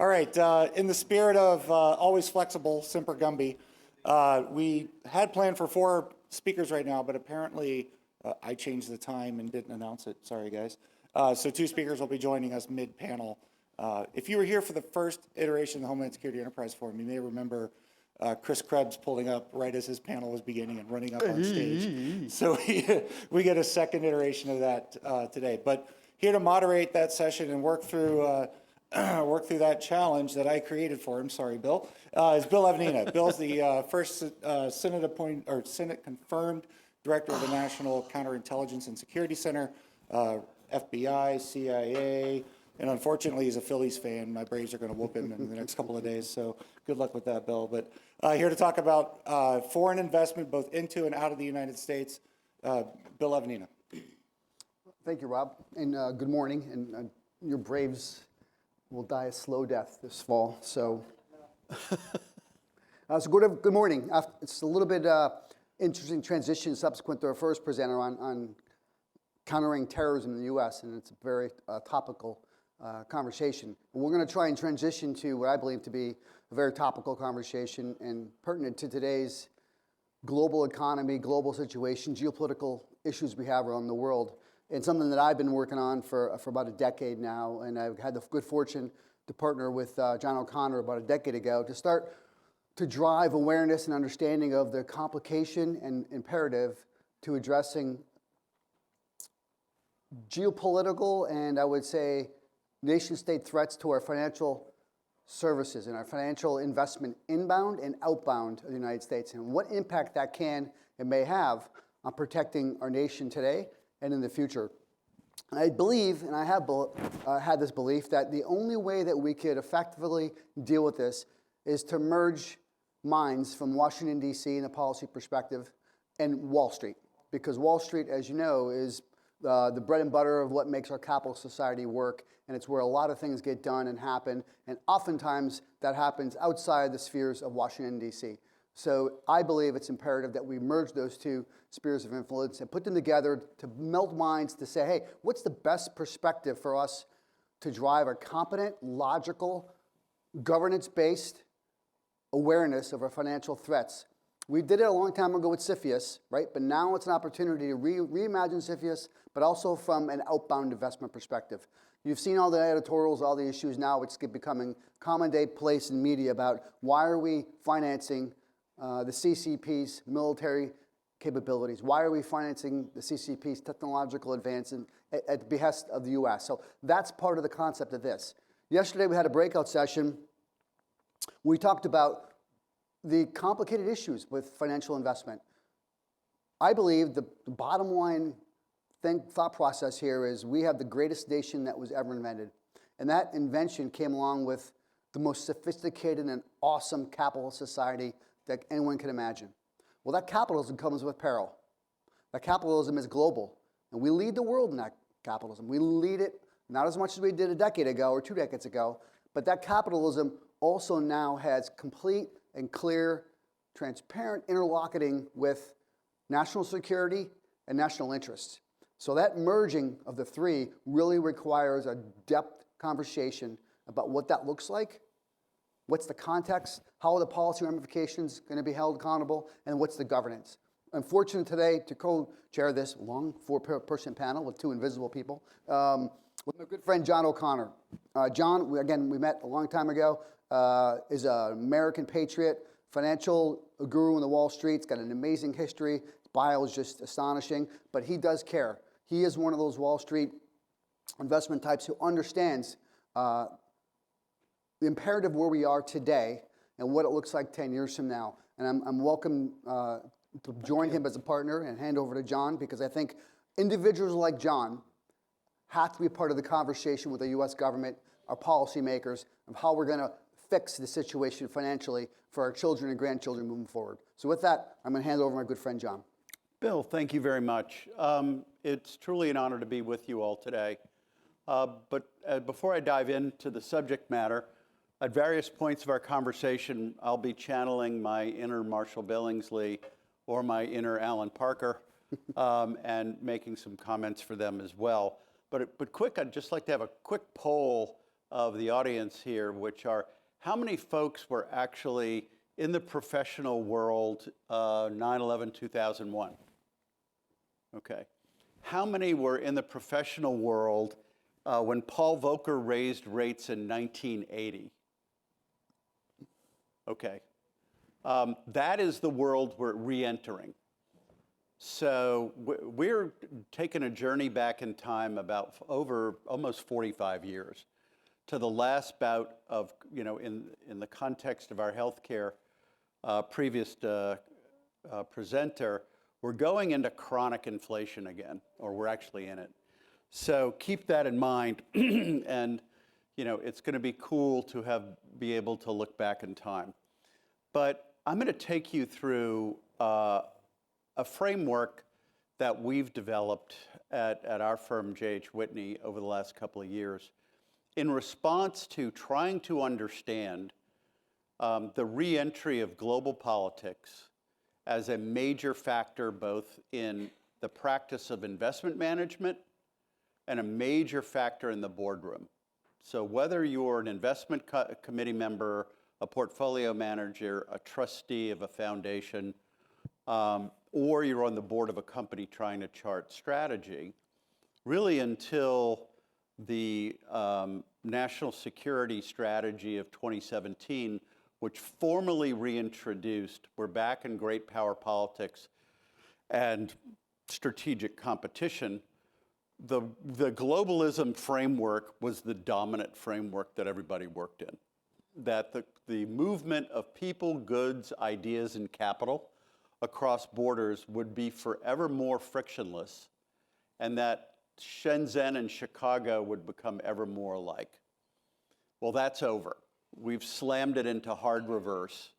All right, in the spirit of always flexible, Semper Gumby, we had planned for 4 speakers right now, but apparently I changed the time and didn't announce it. Sorry, guys. So 2 speakers will be joining us mid-panel. If you were here for the first iteration of the Homeland Security Enterprise Forum, you may remember Chris Krebs pulling up right as his panel was beginning and running up on stage. So we get a second iteration of that today. But here to moderate that session and work through that challenge that I created for him, sorry, Bill, is Bill Avnina. Bill's the first Senate confirmed director of the National Counterintelligence and Security Center, FBI, CIA, and unfortunately he's a Phillies fan. My Braves are going to whoop him in the next couple of days, so good luck with that, Bill. But here to talk about foreign investment both into and out of the United States, Bill Avnina. Thank you, Rob, and good morning. And your Braves will die a slow death this fall. So, good morning. It's a little bit interesting transition subsequent to our first presenter on countering terrorism in the U.S., and it's a very topical conversation. And we're going to try and transition to what I believe to be a very topical conversation and pertinent to today's global economy, global situation, geopolitical issues we have around the world. And something that I've been working on for about a decade now, and I've had the good fortune to partner with John O'Connor about a decade ago to start to drive awareness and understanding of the complication and imperative to addressing geopolitical and I would say nation-state threats to our financial services and our financial investment inbound and outbound of the United States, and what impact that can and may have on protecting our nation today and in the future. I believe, and I have had this belief, that the only way that we could effectively deal with this is to merge minds from Washington, D.C. in a policy perspective and Wall Street. Because Wall Street, as you know, is the bread and butter of what makes our capital society work, and it's where a lot of things get done and happen, and oftentimes that happens outside the spheres of Washington, D.C. So I believe it's imperative that we merge those 2 spheres of influence and put them together to melt minds to say, hey, what's the best perspective for us to drive a competent, logical, governance-based awareness of our financial threats. We did it a long time ago with CFIUS, right? But now it's an opportunity to reimagine CFIUS, but also from an outbound investment perspective. You've seen all the editorials, all the issues now. It's becoming common day place in media about why are we financing the CCP's military capabilities? Why are we financing the CCP's technological advance at the behest of the U.S.? So that's part of the concept of this. Yesterday we had a breakout session. We talked about the complicated issues with financial investment. I believe the bottom line thought process here is we have the greatest nation that was ever invented. And that invention came along with the most sophisticated and awesome capital society that anyone can imagine. Well, that capitalism comes with peril. That capitalism is global, and we lead the world in that capitalism. We lead it not as much as we did a decade ago or 2 decades ago, but that capitalism also now has complete and clear, transparent interlocking with national security and national interests. So that merging of the 3 really requires a depth conversation about what that looks like. What's the context? How are the policy ramifications going to be held accountable? And what's the governance? I'm fortunate today to co-chair this long 4-person panel with 2 invisible people with my good friend John O'Connor. John, we met a long time ago, is an American patriot, financial guru in the Wall Street. He's got an amazing history. His bio is just astonishing, but he does care. He is one of those Wall Street investment types who understands the imperative where we are today and what it looks like 10 years from now. And I'm welcome to join him as a partner and hand over to John, because I think individuals like John have to be part of the conversation with the U.S. government, our policymakers, of how we're going to fix the situation financially for our children and grandchildren moving forward. So with that, I'm going to hand over to my good friend John. Bill, thank you very much. It's truly an honor to be with you all today. But before I dive into the subject matter, at various points of our conversation, I'll be channeling my inner Marshall Billingsley or my inner Alan Parker and making some comments for them as well. But quick, I'd just like to have a quick poll of the audience here, which are how many folks were actually in the professional world 9/11/2001? Okay. How many were in the professional world when Paul Volcker raised rates in 1980? Okay. That is the world we're re-entering. So we're taking a journey back in time about over almost 45 years to the last bout of, in the context of our healthcare previous presenter, we're going into chronic inflation again, or we're actually in it. So keep that in mind, and it's going to be cool to be able to look back in time. But I'm going to take you through a framework that we've developed at our firm, J.H. Whitney, over the last couple of years in response to trying to understand the re-entry of global politics as a major factor both in the practice of investment management and a major factor in the boardroom. So whether you're an investment committee member, a portfolio manager, a trustee of a foundation, or you're on the board of a company trying to chart strategy, really until the national security strategy of 2017, which formally reintroduced, we're back in great power politics and strategic competition, the globalism framework was the dominant framework that everybody worked in. That the movement of people, goods, ideas, and capital across borders would be forever more frictionless, and that Shenzhen and Chicago would become ever more alike. Well, that's over. We've slammed it into hard reverse,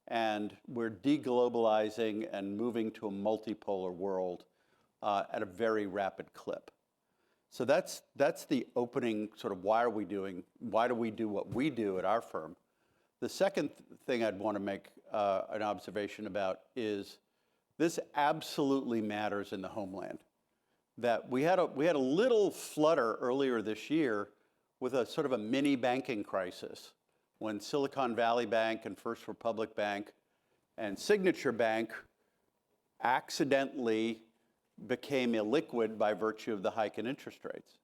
and we're deglobalizing and moving to a multipolar world at a very rapid clip. So that's the opening sort of why do we do what we do at our firm. The second thing I'd want to make an observation about is this absolutely matters in the homeland. That we had a little flutter earlier this year with a sort of a mini banking crisis when Silicon Valley Bank and First Republic Bank and Signature Bank accidentally became illiquid by virtue of the hike in interest rates.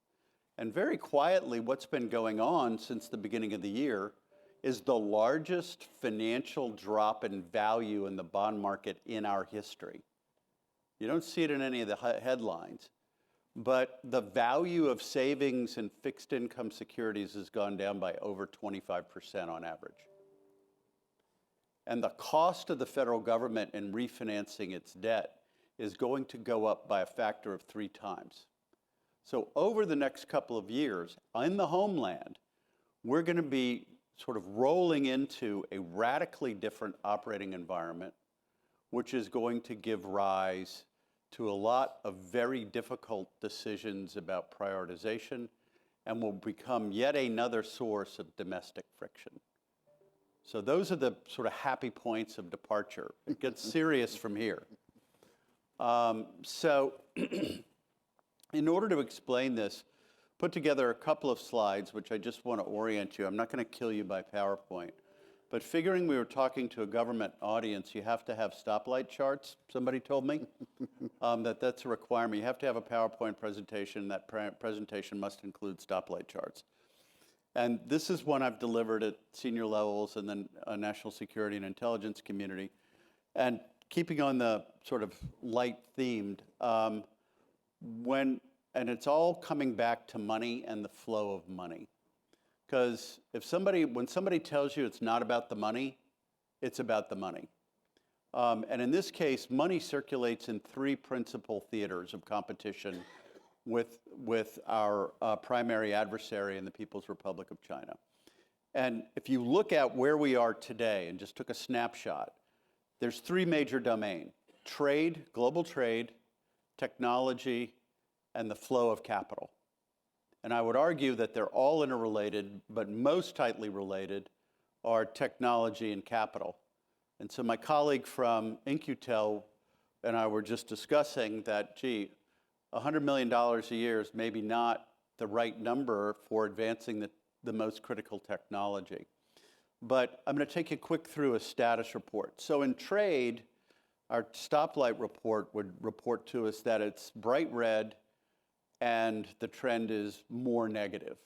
And very quietly, what's been going on since the beginning of the year is the largest financial drop in value in the bond market in our history. You don't see it in any of the headlines, but the value of savings and fixed income securities has gone down by over 25% on average. And the cost of the federal government in refinancing its debt is going to go up by a factor of 3 times. So over the next couple of years, in the homeland, we're going to be sort of rolling into a radically different operating environment, which is going to give rise to a lot of very difficult decisions about prioritization and will become yet another source of domestic friction. So those are the sort of happy points of departure. It gets serious from here. So in order to explain this, put together a couple of slides, which I just want to orient you. I'm not going to kill you by PowerPoint. But figuring we were talking to a government audience, you have to have stoplight charts, somebody told me. That's a requirement. You have to have a PowerPoint presentation. That presentation must include stoplight charts. And this is one I've delivered at senior levels and then national security and intelligence community. And keeping on the sort of light themed, and it's all coming back to money and the flow of money. Because when somebody tells you it's not about the money, it's about the money. And in this case, money circulates in 3 principal theaters of competition with our primary adversary in the People's Republic of China. And if you look at where we are today and just took a snapshot, there's 3 major domains: trade, global trade, technology, and the flow of capital. And I would argue that they're all interrelated, but most tightly related are technology and capital. And so my colleague from InQtel and I were just discussing that, gee, $100 million a year is maybe not the right number for advancing the most critical technology. But I'm going to take you quick through a status report. So in trade, our stoplight report would report to us that it's bright red and the trend is more negative.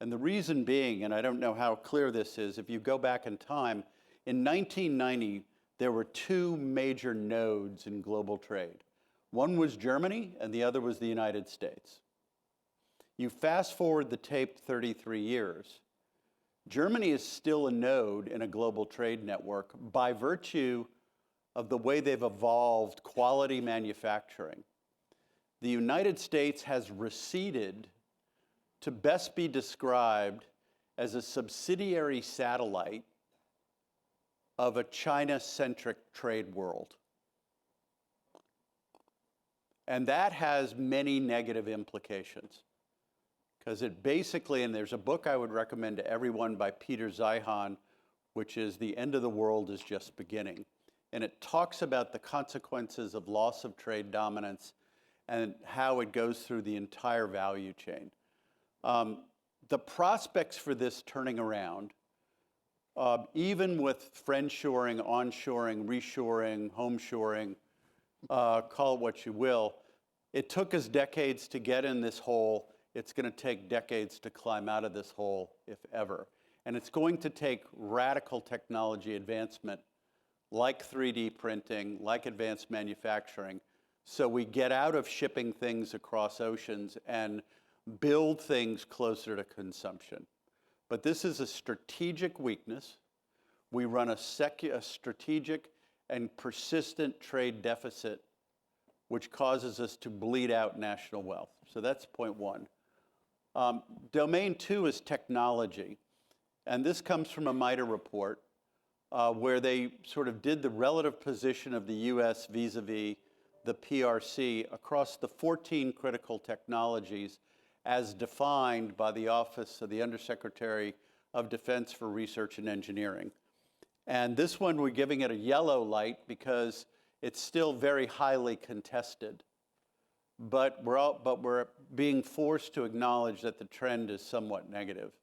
And the reason being, and I don't know how clear this is, if you go back in time, in 1990, there were two major nodes in global trade. One was Germany, and the other was the United States. You fast forward the tape 33 years, Germany is still a node in a global trade network by virtue of the way they've evolved quality manufacturing. The United States has receded to best be described as a subsidiary satellite of a China-centric trade world. And that has many negative implications. Because it basically, and there's a book I would recommend to everyone by Peter Zeihan, which is The End of the World is Just Beginning. And it talks about the consequences of loss of trade dominance and how it goes through the entire value chain. The prospects for this turning around, even with friendshoring, onshoring, reshoring, homeshoring, call it what you will, it took us decades to get in this hole. It's going to take decades to climb out of this hole, if ever. And it's going to take radical technology advancement, like 3D printing, like advanced manufacturing, so we get out of shipping things across oceans and build things closer to consumption. But this is a strategic weakness. We run a strategic and persistent trade deficit, which causes us to bleed out national wealth. So that's point one. Domain two is technology. And this comes from a MITRE report where they sort of did the relative position of the US vis-a-vis the PRC across the 14 critical technologies as defined by the Office of the Undersecretary of Defense for Research and Engineering. And this one, we're giving it a yellow light because it's still very highly contested. But we're being forced to acknowledge that the trend is somewhat negative,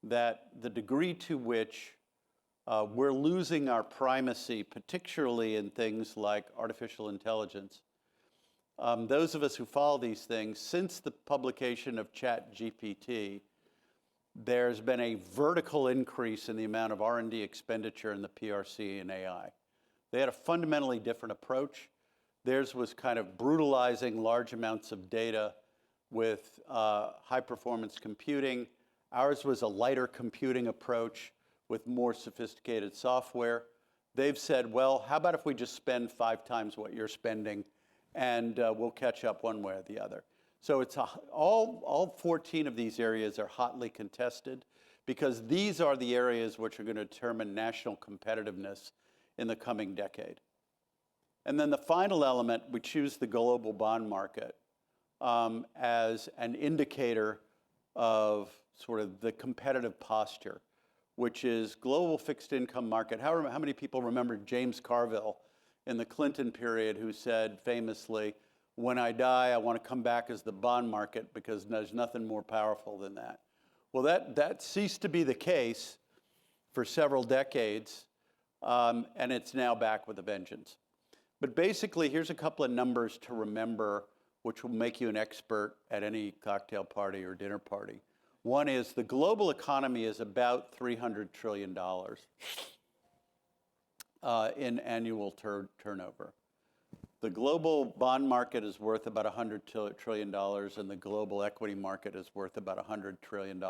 that the degree to which we're losing our primacy, particularly in things like artificial intelligence. Those of us who follow these things, since the publication of ChatGPT, there's been a vertical increase in the amount of R&D expenditure in the PRC and AI. They had a fundamentally different approach. Theirs was kind of brutalizing large amounts of data with high-performance computing. Ours was a lighter computing approach with more sophisticated software. They've said, well, how about if we just spend 5 times what you're spending, and we'll catch up one way or the other. So it's all 14 of these areas are hotly contested because these are the areas which are going to determine national competitiveness in the coming decade. And then the final element, we choose the global bond market as an indicator of sort of the competitive posture, which is global fixed income market. How many people remember James Carville in the Clinton period who said famously, when I die, I want to come back as the bond market because there's nothing more powerful than that. Well, that ceased to be the case for several decades, and it's now back with a vengeance. But basically, here's a couple of numbers to remember, which will make you an expert at any cocktail party or dinner party. One is the global economy is about $300 trillion in annual turnover. The global bond market is worth about $100 trillion, and the global equity market is worth about $100 trillion.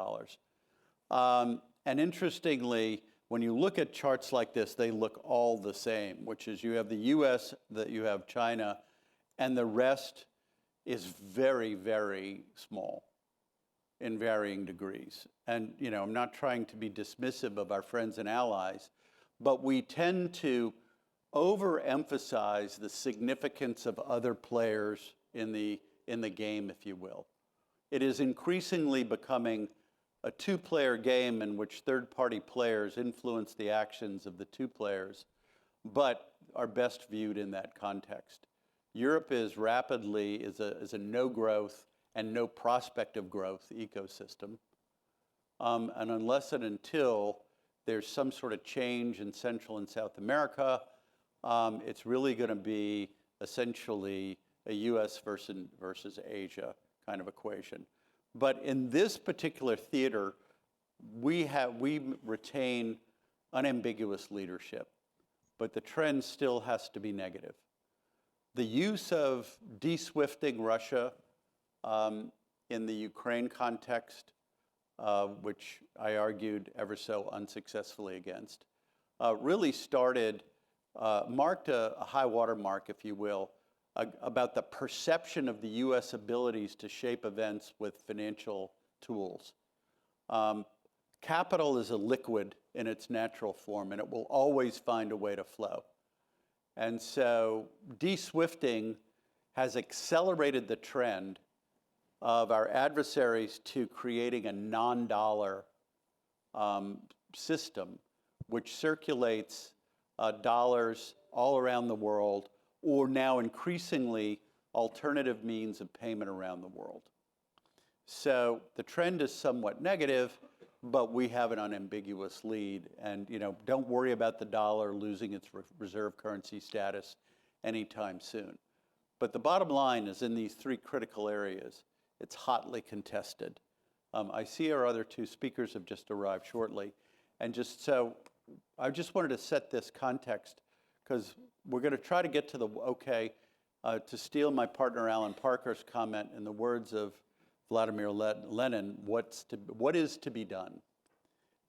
And interestingly, when you look at charts like this, they look all the same, which is you have the US, that you have China, and the rest is very, very small in varying degrees. And I'm not trying to be dismissive of our friends and allies, but we tend to overemphasize the significance of other players in the game, if you will. It is increasingly becoming a two-player game in which third-party players influence the actions of the two players, but are best viewed in that context. Europe is a no growth and no prospect of growth ecosystem. And unless and until there's some sort of change in Central and South America, it's really going to be essentially a U.S. versus Asia kind of equation. But in this particular theater, we retain unambiguous leadership, but the trend still has to be negative. The use of de-SWIFTing Russia in the Ukraine context, which I argued ever so unsuccessfully against, really marked a high water mark, if you will, about the perception of the U.S. abilities to shape events with financial tools. Capital is a liquid in its natural form, and it will always find a way to flow. And so de-SWIFTing has accelerated the trend of our adversaries to creating a non-dollar system, which circulates dollars all around the world, or now increasingly alternative means of payment around the world. So the trend is somewhat negative, but we have an unambiguous lead. And don't worry about the dollar losing its reserve currency status anytime soon. But the bottom line is, in these three critical areas, it's hotly contested. I see our other two speakers have just arrived shortly. And I just wanted to set this context, because we're going to try to get to to steal my partner Alan Parker's comment in the words of Vladimir Lenin, what is to be done?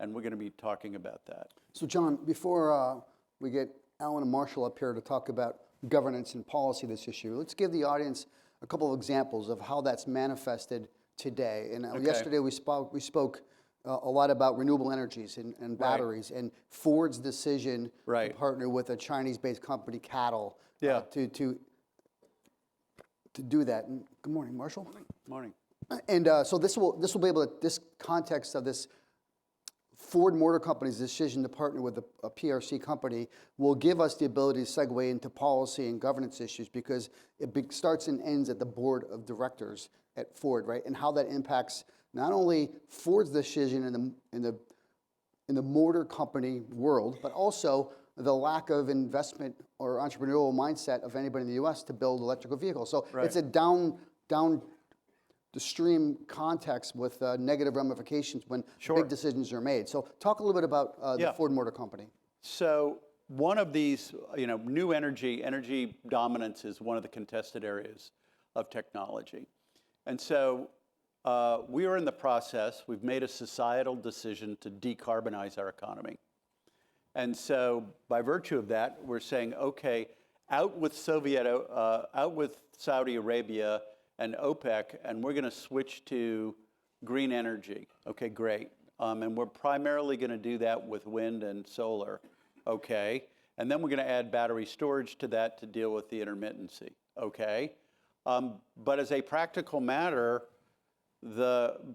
And we're going to be talking about that. So John, before we get Alan and Marshall up here to talk about governance and policy of this issue, let's give the audience a couple of examples of how that's manifested today. And yesterday we spoke a lot about renewable energies and batteries, and Ford's decision to partner with a Chinese-based company, Cattle, to do that. And good morning, Marshall. Morning. And so this will be able to, this context of this Ford Motor Company's decision to partner with a PRC company will give us the ability to segue into policy and governance issues, because it starts and ends at the board of directors at Ford, right? And how that impacts not only Ford's decision in the motor company world, but also the lack of investment or entrepreneurial mindset of anybody in the U.S. to build electrical vehicles. So it's a down the stream context with negative ramifications when big decisions are made. So talk a little bit about the Ford Motor Company. So one of these, new energy dominance is one of the contested areas of technology. And so we are in the process, we've made a societal decision to decarbonize our economy. And so by virtue of that, we're saying, okay, out with Saudi Arabia and OPEC, and we're going to switch to green energy. Okay, great. And we're primarily going to do that with wind and solar. Okay. And then we're going to add battery storage to that to deal with the intermittency. Okay. But as a practical matter,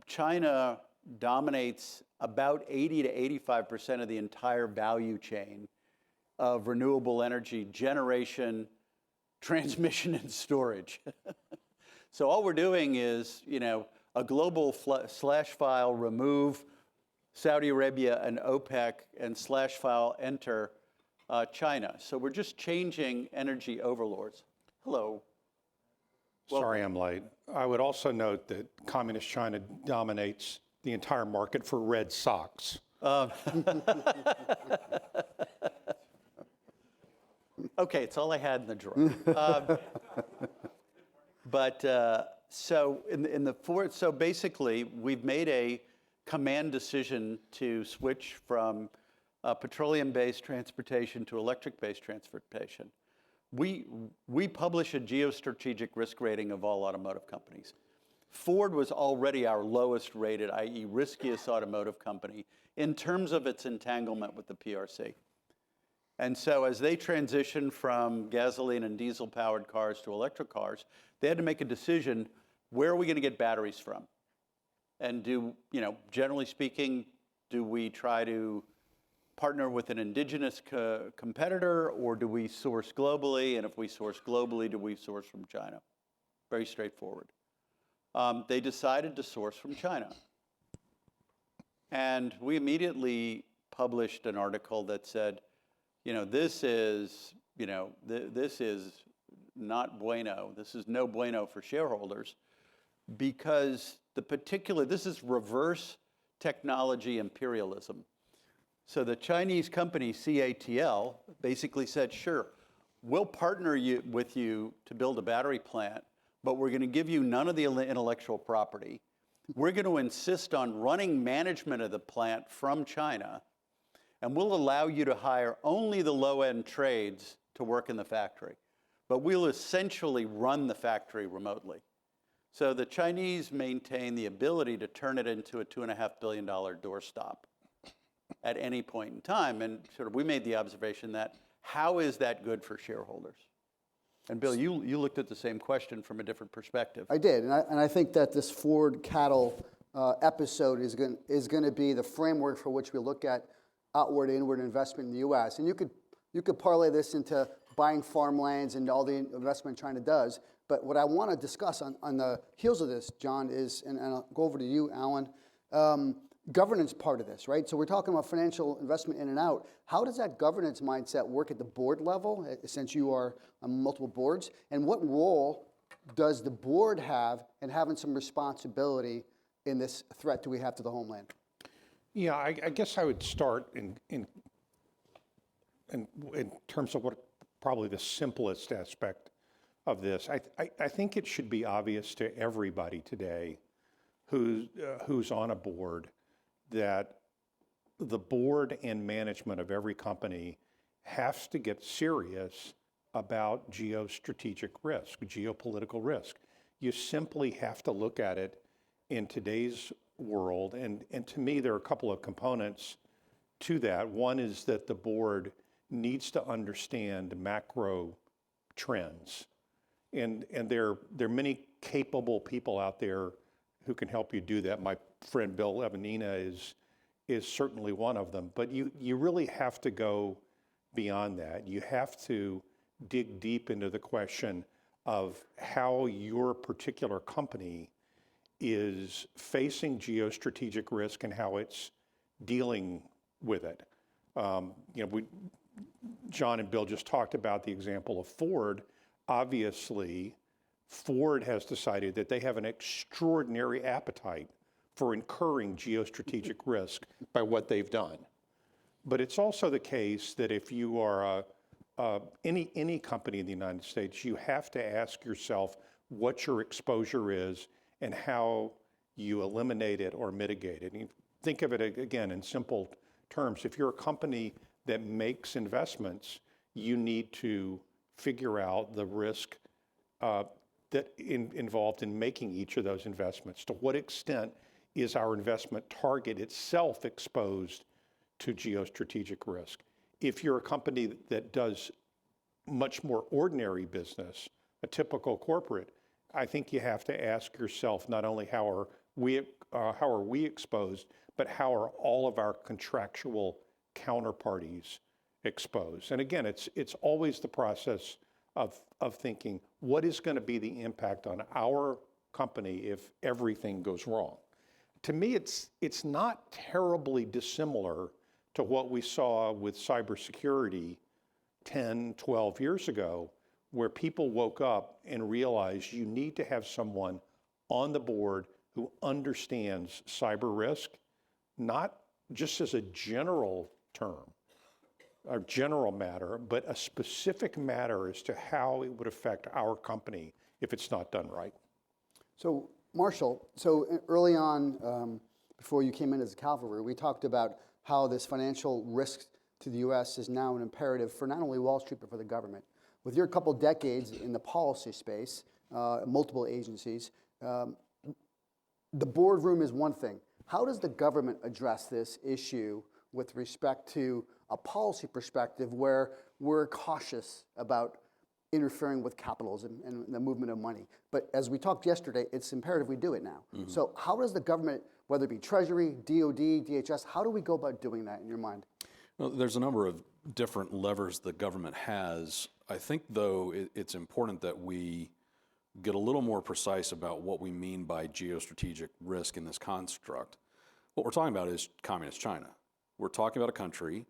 China dominates about 80 to 85% of the entire value chain of renewable energy generation, transmission, and storage. So all we're doing is, a global slash file remove Saudi Arabia and OPEC, and slash file enter China. So we're just changing energy overlords. Hello. Sorry I'm late. I would also note that Communist China dominates the entire market for red socks. Okay, it's all I had in the drawer. So basically, we've made a command decision to switch from petroleum-based transportation to electric-based transportation. We publish a geostrategic risk rating of all automotive companies. Ford was already our lowest rated, i.e. riskiest automotive company in terms of its entanglement with the PRC. And so as they transitioned from gasoline and diesel-powered cars to electric cars, they had to make a decision, where are we going to get batteries from? And generally speaking, do we try to partner with an indigenous competitor, or do we source globally? And if we source globally, do we source from China? Very straightforward. They decided to source from China. And we immediately published an article that said, this is not bueno. This is no bueno for shareholders, because this is reverse technology imperialism. So the Chinese company CATL basically said, sure, we'll partner with you to build a battery plant, but we're going to give you none of the intellectual property. We're going to insist on running management of the plant from China, and we'll allow you to hire only the low-end trades to work in the factory. But we'll essentially run the factory remotely. So the Chinese maintain the ability to turn it into a $2.5 billion doorstop at any point in time. And we made the observation that, how is that good for shareholders? And Bill, you looked at the same question from a different perspective. I did, and I think that this Ford cattle episode is going to be the framework for which we look at outward and inward investment in the U.S. And you could parlay this into buying farmlands and all the investment China does. But what I want to discuss on the heels of this, John, is, and I'll go over to you, Alan, governance part of this, right? So we're talking about financial investment in and out. How does that governance mindset work at the board level, since you are on multiple boards? And what role does the board have in having some responsibility in this threat do we have to the homeland? Yeah, I guess I would start in terms of what probably the simplest aspect of this. I think it should be obvious to everybody today who's on a board that the board and management of every company has to get serious about geostrategic risk, geopolitical risk. You simply have to look at it in today's world. And to me, there are a couple of components to that. One is that the board needs to understand macro trends. And there are many capable people out there who can help you do that. My friend Bill Evanina is certainly one of them. But you really have to go beyond that. You have to dig deep into the question of how your particular company is facing geostrategic risk and how it's dealing with it. John and Bill just talked about the example of Ford. Obviously, Ford has decided that they have an extraordinary appetite for incurring geostrategic risk by what they've done. But it's also the case that if you are any company in the United States, you have to ask yourself what your exposure is and how you eliminate it or mitigate it. And think of it again in simple terms. If you're a company that makes investments, you need to figure out the risk involved in making each of those investments. To what extent is our investment target itself exposed to geostrategic risk? If you're a company that does much more ordinary business, a typical corporate, I think you have to ask yourself not only how are we exposed, but how are all of our contractual counterparties exposed? And again, it's always the process of thinking, what is going to be the impact on our company if everything goes wrong? To me, it's not terribly dissimilar to what we saw with cybersecurity 10, 12 years ago, where people woke up and realized you need to have someone on the board who understands cyber risk, not just as a general term, a general matter, but a specific matter as to how it would affect our company if it's not done right. So, Marshall, early on, before you came in as a cavalry, we talked about how this financial risk to the U.S. is now an imperative for not only Wall Street, but for the government. With your couple decades in the policy space, multiple agencies, the boardroom is one thing. How does the government address this issue with respect to a policy perspective where we're cautious about interfering with capitalism and the movement of money? But as we talked yesterday, it's imperative we do it now. Mm-hmm. So how does the government, whether it be Treasury, DOD, DHS, how do we go about doing that in your mind? Well, there's a number of different levers the government has. I think, though, it's important that we get a little more precise about what we mean by geostrategic risk in this construct. What we're talking about is communist China. We're talking about a country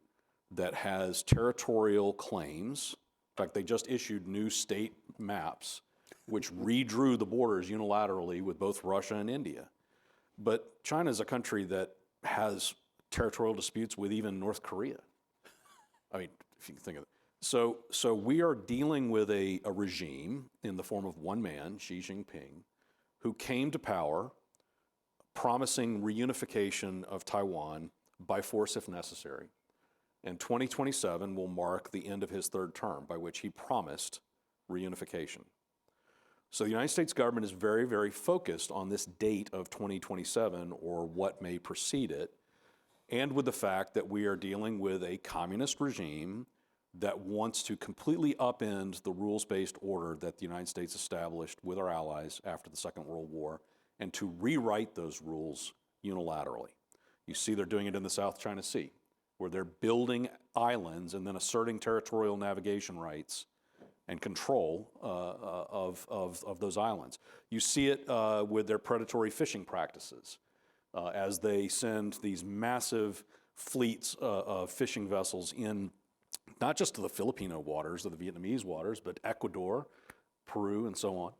that has territorial claims. In fact, they just issued new state maps which redrew the borders unilaterally with both Russia and India. But China is a country that has territorial disputes with even North Korea. I mean, if you think of it. So we are dealing with a regime in the form of one man, Xi Jinping, who came to power promising reunification of Taiwan by force if necessary. And 2027 will mark the end of his third term, by which he promised reunification. So the United States government is very, very focused on this date of 2027 or what may precede it, and with the fact that we are dealing with a communist regime that wants to completely upend the rules-based order that the United States established with our allies after the Second World War, and to rewrite those rules unilaterally. You see they're doing it in the South China Sea, where they're building islands and then asserting territorial navigation rights and control of those islands. You see it with their predatory fishing practices as they send these massive fleets of fishing vessels in, not just to the Filipino waters or the Vietnamese waters, but Ecuador, Peru, and so on.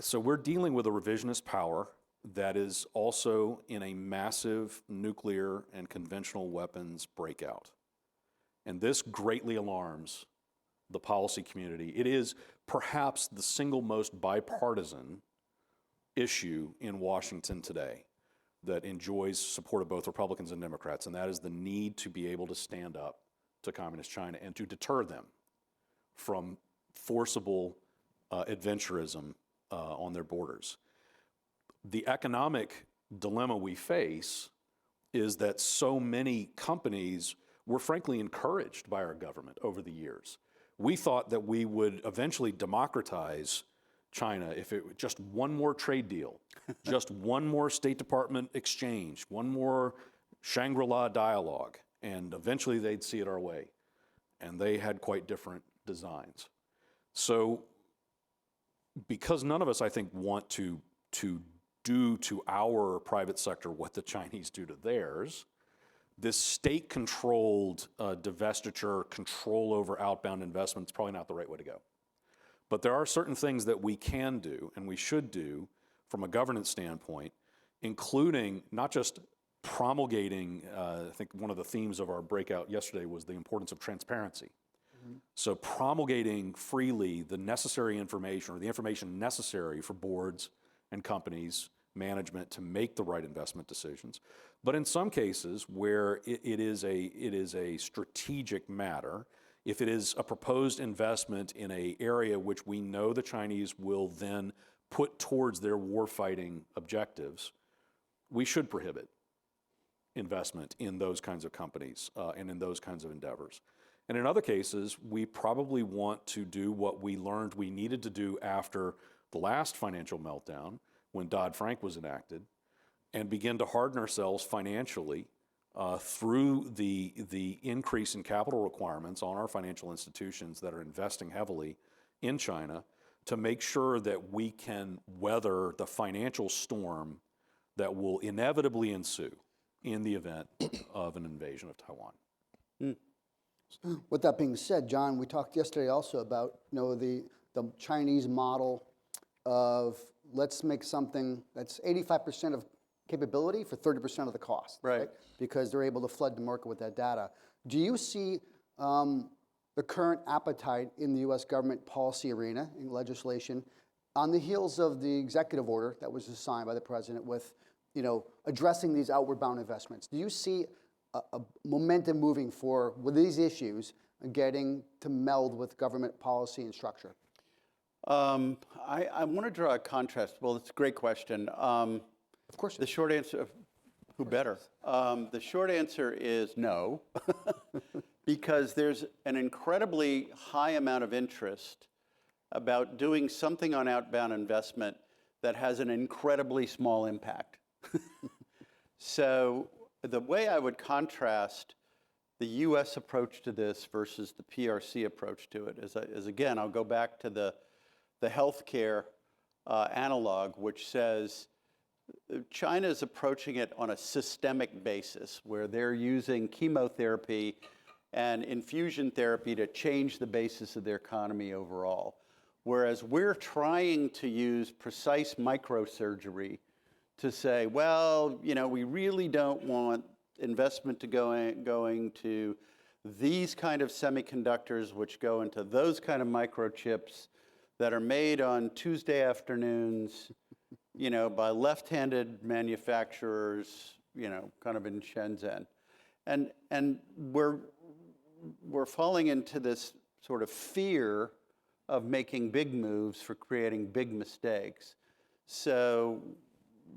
So we're dealing with a revisionist power that is also in a massive nuclear and conventional weapons breakout. And this greatly alarms the policy community. It is perhaps the single most bipartisan issue in Washington today that enjoys support of both Republicans and Democrats, and that is the need to be able to stand up to Communist China and to deter them from forcible adventurism on their borders. The economic dilemma we face is that so many companies were frankly encouraged by our government over the years. We thought that we would eventually democratize China if it just one more trade deal, just one more State Department exchange, one more Shangri-La dialogue, and eventually they'd see it our way. And they had quite different designs. So because none of us, I think, want to do to our private sector what the Chinese do to theirs, this state-controlled divestiture, control over outbound investment is probably not the right way to go. But there are certain things that we can do and we should do from a governance standpoint, including not just promulgating, I think one of the themes of our breakout yesterday was the importance of transparency. So promulgating freely the necessary information or the information necessary for boards and companies, management to make the right investment decisions. But in some cases where it is a strategic matter, if it is a proposed investment in an area which we know the Chinese will then put towards their warfighting objectives, we should prohibit investment in those kinds of companies and in those kinds of endeavors. And in other cases, we probably want to do what we learned we needed to do after the last financial meltdown, when Dodd-Frank was enacted, and begin to harden ourselves financially through the increase in capital requirements on our financial institutions that are investing heavily in China to make sure that we can weather the financial storm that will inevitably ensue in the event of an invasion of Taiwan. With that being said, John, we talked yesterday also about the Chinese model of let's make something that's 85% of capability for 30% of the cost, right? Because they're able to flood the market with that data. Do you see the current appetite in the U.S. government policy arena in legislation on the heels of the executive order that was signed by the president with, addressing these outward bound investments? Do you see a momentum moving for with these issues getting to meld with government policy and structure? I want to draw a contrast. Well, it's a great question. Of course. The short answer, who better? The short answer is no, because there's an incredibly high amount of interest about doing something on outbound investment that has an incredibly small impact. So the way I would contrast the U.S. approach to this versus the PRC approach to it is again, I'll go back to the healthcare analog, which says China is approaching it on a systemic basis where they're using chemotherapy and infusion therapy to change the basis of their economy overall. Whereas we're trying to use precise microsurgery to say, well, you know, we really don't want investment to going to these kind of semiconductors, which go into those kind of microchips that are made on Tuesday afternoons, you know, by left-handed manufacturers, you know, kind of in Shenzhen. And we're falling into this sort of fear of making big moves for creating big mistakes. So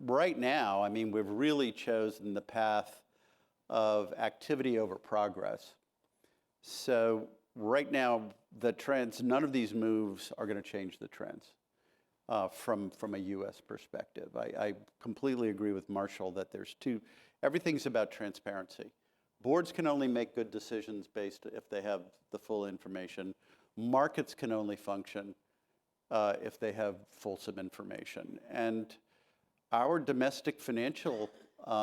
right now, I mean, we've really chosen the path of activity over progress. So right now, the trends, none of these moves are going to change the trends from a U.S. perspective. I completely agree with Marshall that everything's about transparency. Boards can only make good decisions based if they have the full information. Markets can only function if they have fulsome information. And our domestic financial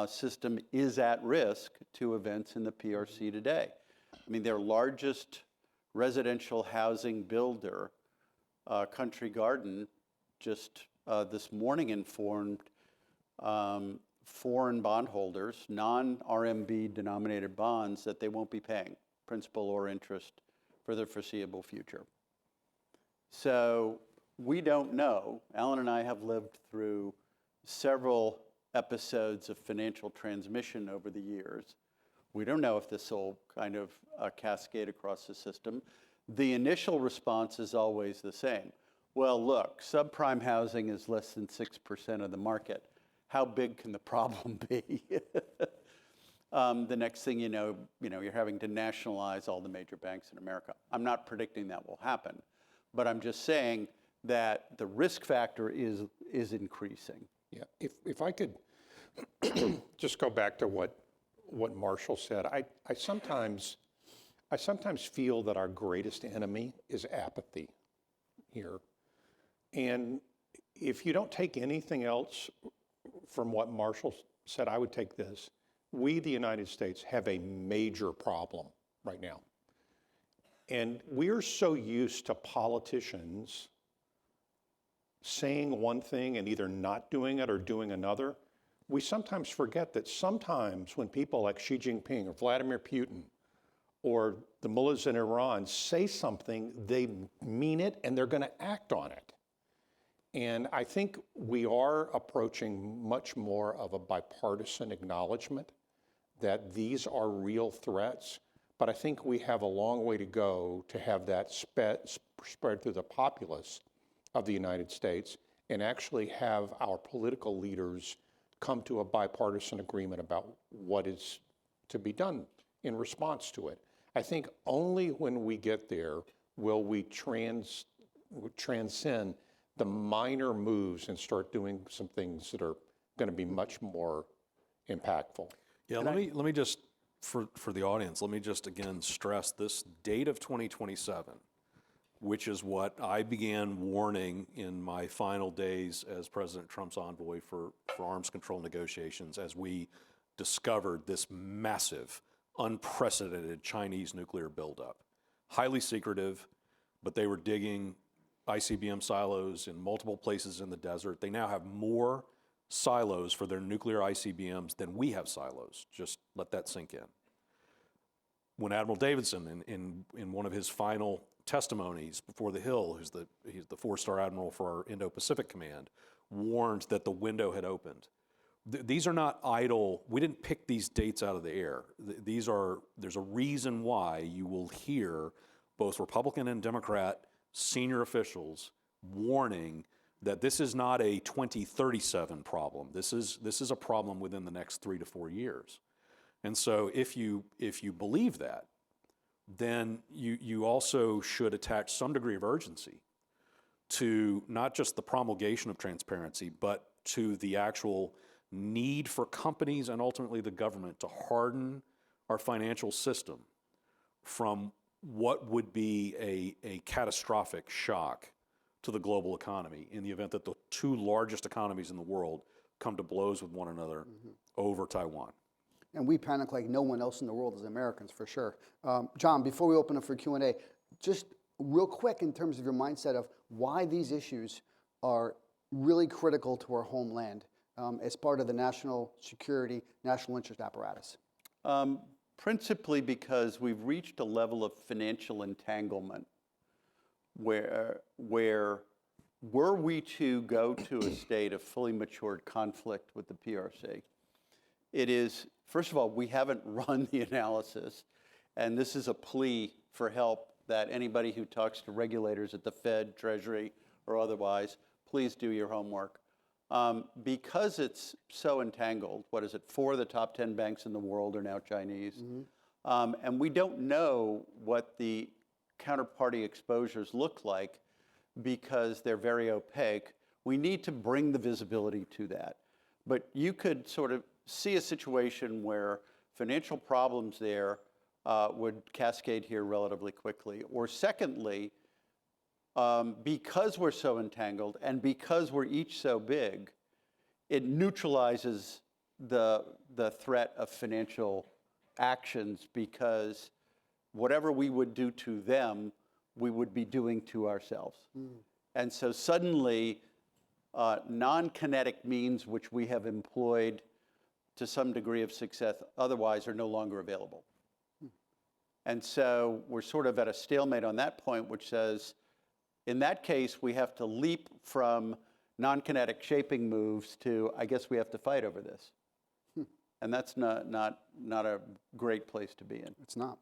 system is at risk to events in the PRC today. I mean, their largest residential housing builder, Country Garden, just this morning informed foreign bondholders, non-RMB denominated bonds, that they won't be paying principal or interest for the foreseeable future. So we don't know. Alan and I have lived through several episodes of financial transmission over the years. We don't know if this will kind of cascade across the system. The initial response is always the same. Well, look, subprime housing is less than 6% of the market. How big can the problem be? The next thing you know, you're having to nationalize all the major banks in America. I'm not predicting that will happen, but I'm just saying that the risk factor is increasing. Yeah, if I could just go back to what Marshall said, I sometimes feel that our greatest enemy is apathy here. And if you don't take anything else from what Marshall said, I would take this. We, the United States, have a major problem right now. And we're so used to politicians saying one thing and either not doing it or doing another, we sometimes forget that sometimes when people like Xi Jinping or Vladimir Putin or the mullahs in Iran say something, they mean it and they're going to act on it. And I think we are approaching much more of a bipartisan acknowledgement that these are real threats, but I think we have a long way to go to have that spread through the populace of the United States and actually have our political leaders come to a bipartisan agreement about what is to be done in response to it. I think only when we get there will we transcend the minor moves and start doing some things that are going to be much more impactful. Yeah, let me just, for the audience, let me just again stress this date of 2027, which is what I began warning in my final days as President Trump's envoy for arms control negotiations as we discovered this massive, unprecedented Chinese nuclear buildup. Highly secretive, but they were digging ICBM silos in multiple places in the desert. They now have more silos for their nuclear ICBMs than we have silos. Just let that sink in. When Admiral Davidson, in one of his final testimonies before the Hill, he's the four-star admiral for our Indo-Pacific Command, warned that the window had opened. These are not idle. We didn't pick these dates out of the air. There's a reason why you will hear both Republican and Democrat senior officials warning that this is not a 2037 problem. This is a problem within the next 3 to 4 years. And so if you believe that, then you also should attach some degree of urgency to not just the promulgation of transparency, but to the actual need for companies and ultimately the government to harden our financial system from what would be a catastrophic shock to the global economy in the event that the two largest economies in the world come to blows with one another over Taiwan. And we panic like no one else in the world as Americans, for sure. John, before we open up for Q&A, just real quick in terms of your mindset of why these issues are really critical to our homeland as part of the national security, national interest apparatus. Principally because we've reached a level of financial entanglement where were we to go to a state of fully matured conflict with the PRC, it is, first of all, we haven't run the analysis, and this is a plea for help that anybody who talks to regulators at the Fed, Treasury, or otherwise, please do your homework. Because it's so entangled, what is it, 4 of the top 10 banks in the world are now Chinese, and we don't know what the counterparty exposures look like because they're very opaque. We need to bring the visibility to that. But you could sort of see a situation where financial problems there would cascade here relatively quickly. Or secondly, because we're so entangled and because we're each so big, it neutralizes the threat of financial actions, because whatever we would do to them, we would be doing to ourselves. And so suddenly, non-kinetic means which we have employed to some degree of success otherwise are no longer available. And so we're sort of at a stalemate on that point, which says, in that case, we have to leap from non-kinetic shaping moves to, I guess we have to fight over this. And that's not a great place to be in. It's not.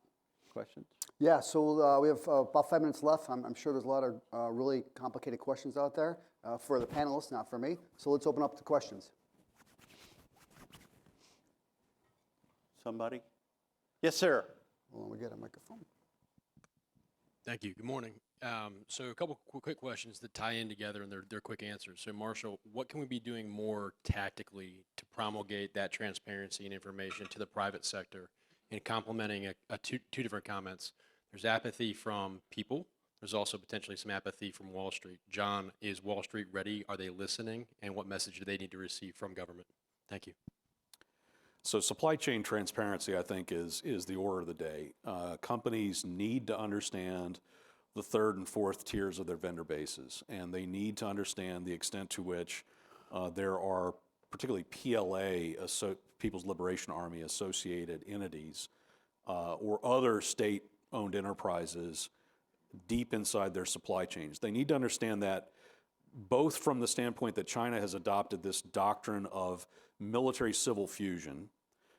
Questions? Yeah, so we have about 5 minutes left. I'm sure there's a lot of really complicated questions out there for the panelists, not for me. So let's open up to questions. Somebody? Yes, sir. Hold on, we get a microphone. Thank you. Good morning. So a couple quick questions that tie in together, and they're quick answers. So Marshall, what can we be doing more tactically to promulgate that transparency and information to the private sector? In complementing two different comments, there's apathy from people. There's also potentially some apathy from Wall Street. John, is Wall Street ready? Are they listening? And what message do they need to receive from government? Thank you. So supply chain transparency, I think, is the order of the day. Companies need to understand the third and fourth tiers of their vendor bases, and they need to understand the extent to which there are particularly PLA, People's Liberation Army associated entities, or other state-owned enterprises deep inside their supply chains. They need to understand that both from the standpoint that China has adopted this doctrine of military-civil fusion,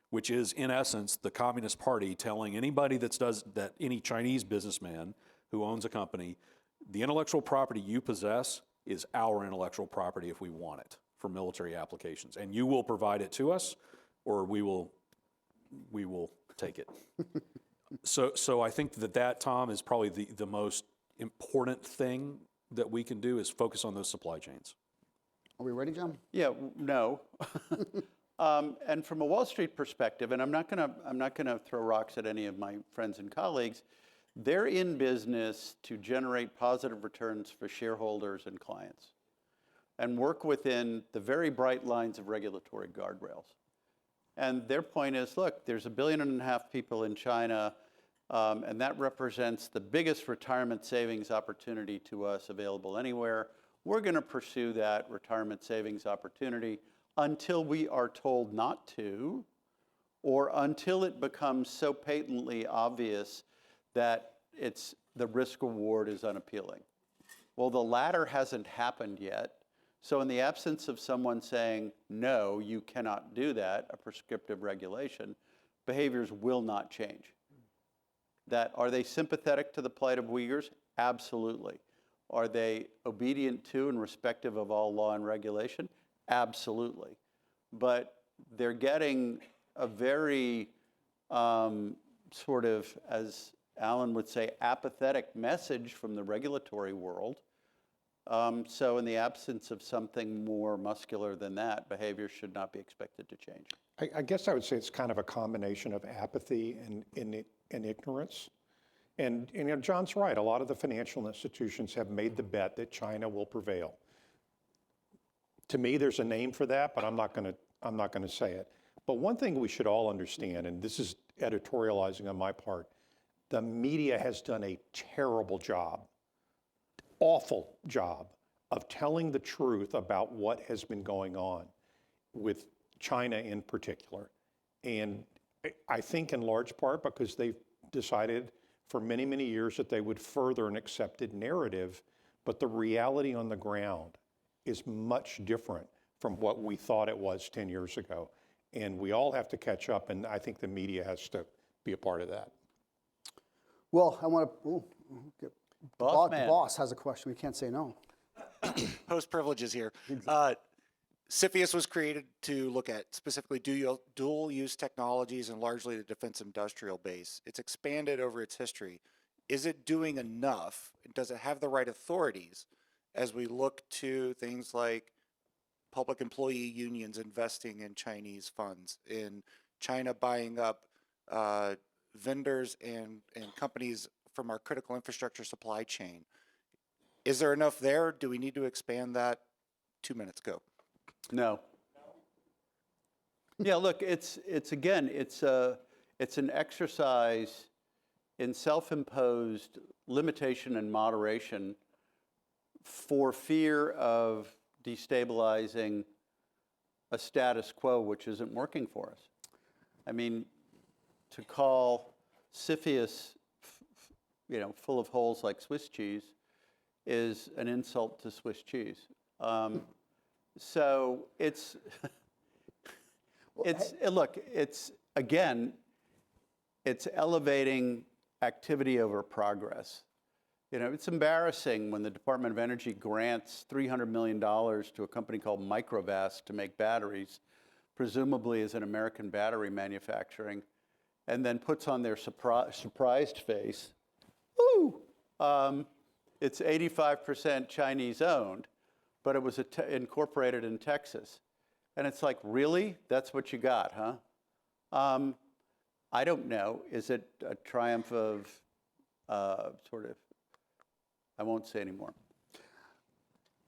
which is, in essence, the Communist Party telling anybody that any Chinese businessman who owns a company, the intellectual property you possess is our intellectual property if we want it for military applications, and you will provide it to us, or we will take it. So I think that, Tom, is probably the most important thing that we can do is focus on those supply chains. Are we ready, John? Yeah, no. And from a Wall Street perspective, and I'm not gonna throw rocks at any of my friends and colleagues, they're in business to generate positive returns for shareholders and clients and work within the very bright lines of regulatory guardrails. And their point is, look, there's 1.5 billion people in China, and that represents the biggest retirement savings opportunity to us available anywhere. We're going to pursue that retirement savings opportunity until we are told not to, or until it becomes so patently obvious that the risk reward is unappealing. Well, the latter hasn't happened yet. So in the absence of someone saying, no, you cannot do that, a prescriptive regulation, behaviors will not change. Are they sympathetic to the plight of Uyghurs? Absolutely. Are they obedient to and respective of all law and regulation? Absolutely. But they're getting a very sort of, as Alan would say, apathetic message from the regulatory world. So in the absence of something more muscular than that, behavior should not be expected to change. I guess I would say it's kind of a combination of apathy and ignorance. And John's right. A lot of the financial institutions have made the bet that China will prevail. To me, there's a name for that, but I'm not going to say it. But one thing we should all understand, and this is editorializing on my part, the media has done a terrible job, awful job, of telling the truth about what has been going on with China in particular. And I think in large part because they've decided for many, many years that they would further an accepted narrative, but the reality on the ground is much different from what we thought it was 10 years ago. And we all have to catch up, and I think the media has to be a part of that. Well, I want to, the man. boss has a question. We can't say no. Host privileges here. CFIUS was created to look at specifically dual-use technologies and largely the defense industrial base. It's expanded over its history. Is it doing enough? Does it have the right authorities as we look to things like public employee unions investing in Chinese funds, in China buying up vendors and companies from our critical infrastructure supply chain? Is there enough there? Do we need to expand that? 2 minutes, go. No. Yeah, look, it's an exercise in self-imposed limitation and moderation for fear of destabilizing a status quo which isn't working for us. I mean, to call CFIUS, full of holes like Swiss cheese, is an insult to Swiss cheese. So it's elevating activity over progress. It's embarrassing when the Department of Energy grants $300 million to a company called Microvast to make batteries, presumably as an American battery manufacturing, and then puts on their surprised face, ooh, it's 85% Chinese owned, but it was incorporated in Texas. And it's like, really? That's what you got, huh? I don't know. Is it a triumph of I won't say anymore.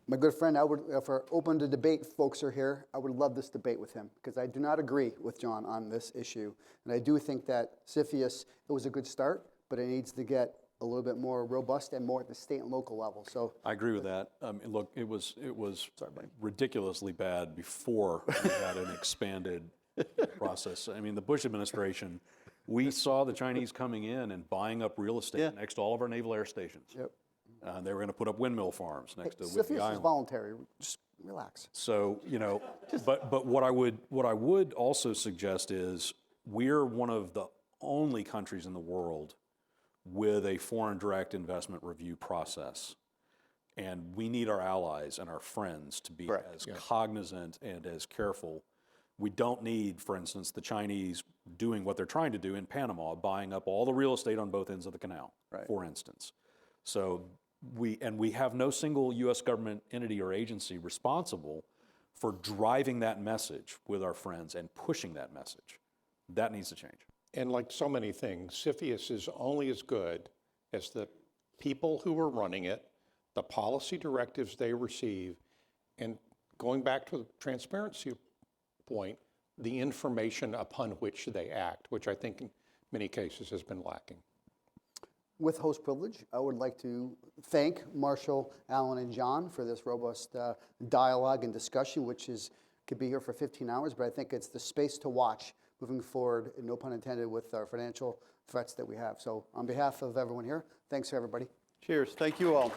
My good friend, if we're open to debate, folks are here, I would love this debate with him because I do not agree with John on this issue. And I do think that CFIUS, it was a good start, but it needs to get a little bit more robust and more at the state and local level. So I agree with that. Look, it was ridiculously bad before we had an expanded process. I mean, the Bush administration, we saw the Chinese coming in and buying up real estate next to all of our naval air stations. Yep. They were going to put up windmill farms next to Whidbey CFIUS Island. is voluntary. Just relax. So, but what I would also suggest is we're one of the only countries in the world with a foreign direct investment review process. And we need our allies and our friends to be as cognizant and as careful. We don't need, for instance, the Chinese doing what they're trying to do in Panama, buying up all the real estate on both ends of the canal, for instance. So we have no single U.S. government entity or agency responsible for driving that message with our friends and pushing that message. That needs to change. And like so many things, CFIUS is only as good as the people who are running it, the policy directives they receive, and going back to the transparency point, the information upon which they act, which I think in many cases has been lacking. With host privilege, I would like to thank Marshall, Alan, and John for this robust dialogue and discussion, which could be here for 15 hours, but I think it's the space to watch moving forward, no pun intended, with our financial threats that we have. So on behalf of everyone here, thanks to everybody. Cheers. Thank you all.